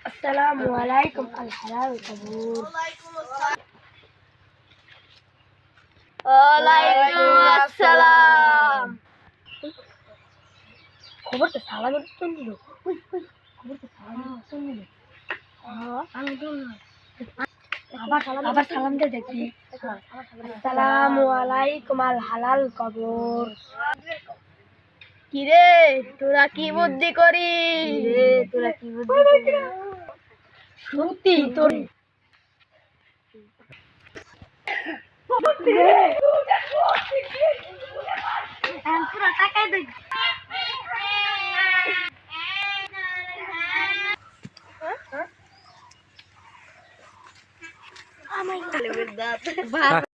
আসসালামুয়ালাইকুম আল হালাল কবুর। ওয়ালাইকুম আসসালাম। খবর তো সালাম তো নিল। খবর তো সালাম তো নিল। আমি তো না আবার সালাম দিয়ে দেখি। আসসালামুয়ালাইকুম আল হালাল কবুর। কিরে তোরা কি বুদ্ধি করিস? তোরা কি বুদ্ধি করিস? সত্যি তোর আমার